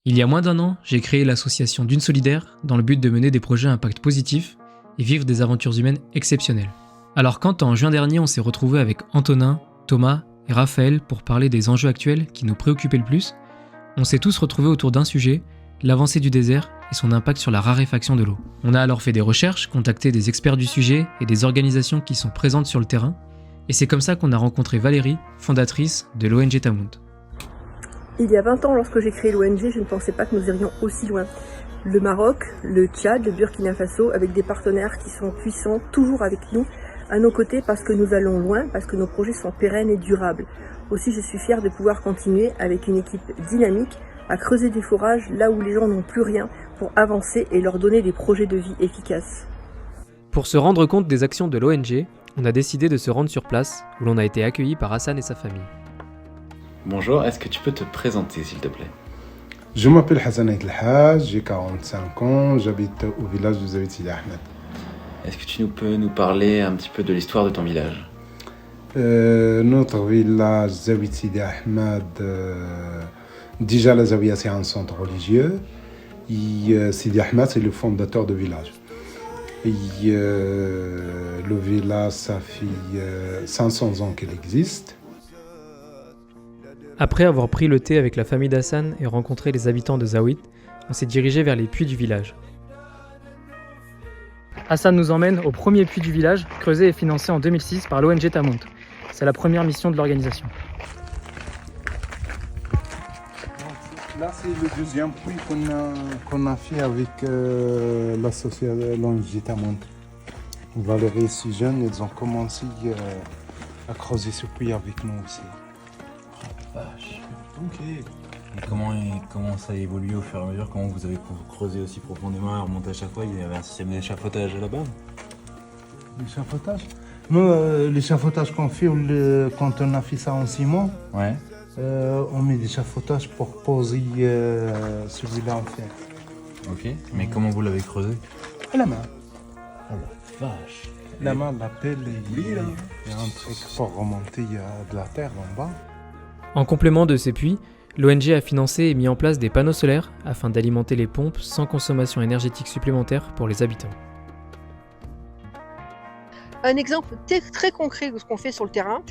Il y a moins d'1 an, j'ai créé l'association Dune Solidaire dans le but de mener des projets à impact positif et vivre des aventures humaines exceptionnelles. Alors quand en juin dernier on s'est retrouvés avec Antonin, Thomas et Raphaël pour parler des enjeux actuels qui nous préoccupaient le plus, on s'est tous retrouvés autour d'un sujet, l'avancée du désert et son impact sur la raréfaction de l'eau. On a alors fait des recherches, contacté des experts du sujet et des organisations qui sont présentes sur le terrain, et c'est comme ça qu'on a rencontré Valérie, fondatrice de l'ONG Tamout. Il y a 20 ans, lorsque j'ai créé l'ONG, je ne pensais pas que nous irions aussi loin. Le Maroc, le Tchad, le Burkina Faso, avec des partenaires qui sont puissants, toujours avec nous, à nos côtés, parce que nous allons loin, parce que nos projets sont pérennes et durables. Aussi, je suis fière de pouvoir continuer avec une équipe dynamique à creuser des forages là où les gens n'ont plus rien pour avancer et leur donner des projets de vie efficaces. Pour se rendre compte des actions de l'ONG, on a décidé de se rendre sur place, où l'on a été accueilli par Hassan et sa famille. Bonjour, est-ce que tu peux te présenter s'il te plaît? Je m'appelle Hassan Aït El Haj, j'ai 45 ans, j'habite au village de Zaouid Sidi Ahmed. Est-ce que tu peux nous parler un petit peu de l'histoire de ton village? Notre village Zaouid Sidi Ahmed, déjà la Zaouia c'est un centre religieux, et Sidi Ahmed c'est le fondateur du village. Et le village ça fait 500 ans qu'il existe. Après avoir pris le thé avec la famille d'Hassan et rencontré les habitants de Zaouid, on s'est dirigé vers les puits du village. Hassan nous emmène au premier puits du village, creusé et financé en 2006 par l'ONG Tamout. C'est la première mission de l'organisation. Là, c'est le deuxième puits qu'on a fait avec l'association l'ONG Tamout. Valérie et Sujane, ils ont commencé à creuser ce puits avec nous aussi. Vache. Ok. Et comment ça a évolué au fur et à mesure? Comment vous avez creusé aussi profondément et remonté à chaque fois? Il y avait un système d'échafaudage à la base? L'échafaudage? Nous, l'échafaudage qu'on fait, quand on a fait ça en ciment, Ouais. on met l'échafaudage pour poser celui-là en fer. Ok. Mais comment vous l'avez creusé? À la main. Oh la vache. La main, la pelle, il y a un truc pour remonter de la terre en bas. En complément de ces puits, l'ONG a financé et mis en place des panneaux solaires afin d'alimenter les pompes sans consommation énergétique supplémentaire pour les habitants. Un exemple très concret de ce qu'on fait sur le terrain,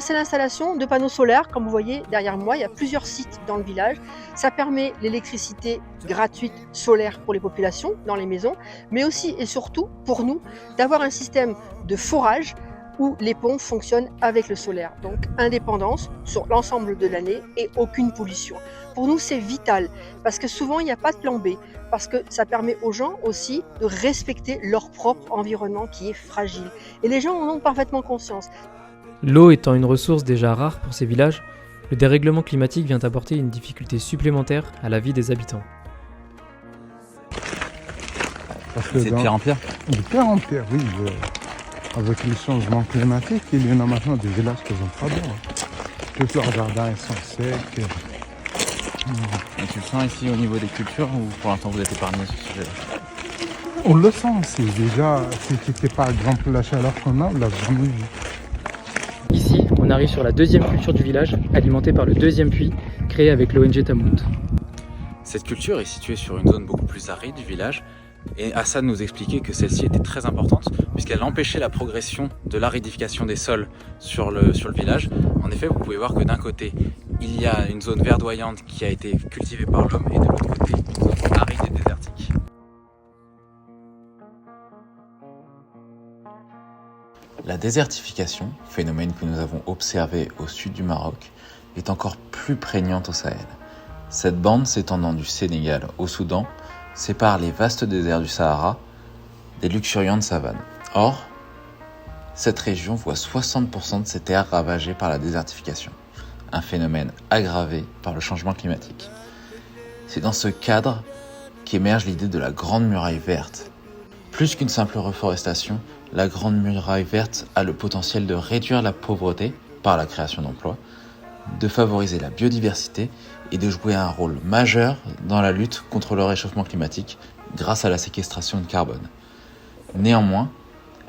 c'est l'installation de panneaux solaires. Comme vous voyez derrière moi, il y a plusieurs sites dans le village. Ça permet l'électricité gratuite solaire pour les populations dans les maisons, mais aussi et surtout pour nous d'avoir un système de forage où les pompes fonctionnent avec le solaire. Donc indépendance sur l'ensemble de l'année et aucune pollution. Pour nous, c'est vital parce que souvent, il n'y a pas de plan B, parce que ça permet aux gens aussi de respecter leur propre environnement qui est fragile. Et les gens en ont parfaitement conscience. L'eau étant une ressource déjà rare pour ces villages, le dérèglement climatique vient apporter une difficulté supplémentaire à la vie des habitants. C'est de pire en pire? De pire en pire, oui. Avec les changements climatiques, il y en a maintenant des villages qui sont pas bons. Tous leurs jardins sont secs. Et tu le sens ici au niveau des cultures ou pour l'instant vous êtes épargné sur ce sujet-là? On le sent, c'est déjà, si c'était par exemple la chaleur qu'on a, on l'a jamais vu. Ici, on arrive sur la deuxième culture du village, alimentée par le deuxième puits, créé avec l'ONG Tamout. Cette culture est située sur une zone beaucoup plus aride du village. Et Hassan nous expliquait que celle-ci était très importante puisqu'elle empêchait la progression de l'aridification des sols sur le village. En effet, vous pouvez voir que d'un côté, il y a une zone verdoyante qui a été cultivée par l'homme et de l'autre côté, une zone aride et désertique. La désertification, phénomène que nous avons observé au sud du Maroc, est encore plus prégnante au Sahel. Cette bande s'étendant du Sénégal au Soudan sépare les vastes déserts du Sahara des luxuriantes savanes. Or, cette région voit 60% de ses terres ravagées par la désertification, un phénomène aggravé par le changement climatique. C'est dans ce cadre qu'émerge l'idée de la Grande Muraille Verte. Plus qu'une simple reforestation, la Grande Muraille Verte a le potentiel de réduire la pauvreté par la création d'emplois, de favoriser la biodiversité et de jouer un rôle majeur dans la lutte contre le réchauffement climatique grâce à la séquestration de carbone. Néanmoins,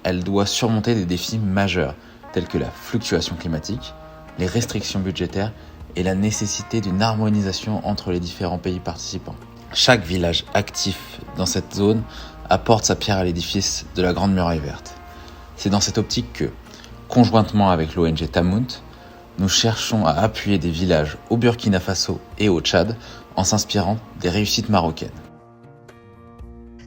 elle doit surmonter des défis majeurs tels que la fluctuation climatique, les restrictions budgétaires et la nécessité d'une harmonisation entre les différents pays participants. Chaque village actif dans cette zone apporte sa pierre à l'édifice de la Grande Muraille Verte. C'est dans cette optique que, conjointement avec l'ONG Tamout, nous cherchons à appuyer des villages au Burkina Faso et au Tchad en s'inspirant des réussites marocaines.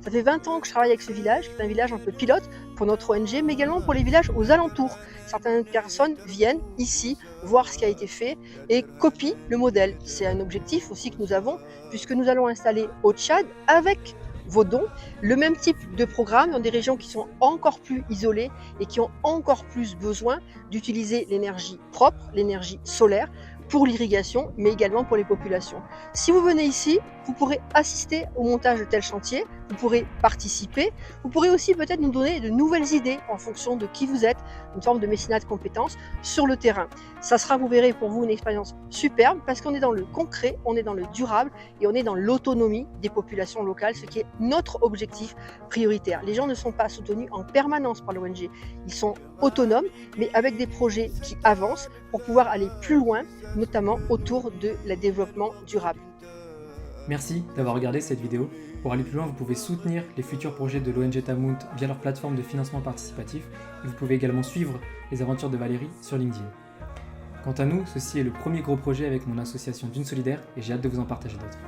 Ça fait 20 ans que je travaille avec ce village, qui est un village un peu pilote pour notre ONG, mais également pour les villages aux alentours. Certaines personnes viennent ici voir ce qui a été fait et copient le modèle. C'est un objectif aussi que nous avons, puisque nous allons installer au Tchad, avec vos dons, le même type de programme dans des régions qui sont encore plus isolées et qui ont encore plus besoin d'utiliser l'énergie propre, l'énergie solaire, pour l'irrigation, mais également pour les populations. Si vous venez ici, vous pourrez assister au montage de tels chantiers, vous pourrez participer, vous pourrez aussi peut-être nous donner de nouvelles idées en fonction de qui vous êtes, une forme de mécénat de compétences sur le terrain. Ça sera, vous verrez, pour vous une expérience superbe parce qu'on est dans le concret, on est dans le durable et on est dans l'autonomie des populations locales, ce qui est notre objectif prioritaire. Les gens ne sont pas soutenus en permanence par l'ONG, ils sont autonomes, mais avec des projets qui avancent pour pouvoir aller plus loin, notamment autour de le développement durable. Merci d'avoir regardé cette vidéo. Pour aller plus loin, vous pouvez soutenir les futurs projets de l'ONG Tamout via leur plateforme de financement participatif et vous pouvez également suivre les aventures de Valérie sur LinkedIn. Quant à nous, ceci est le premier gros projet avec mon association D'une Solidaire et j'ai hâte de vous en partager d'autres.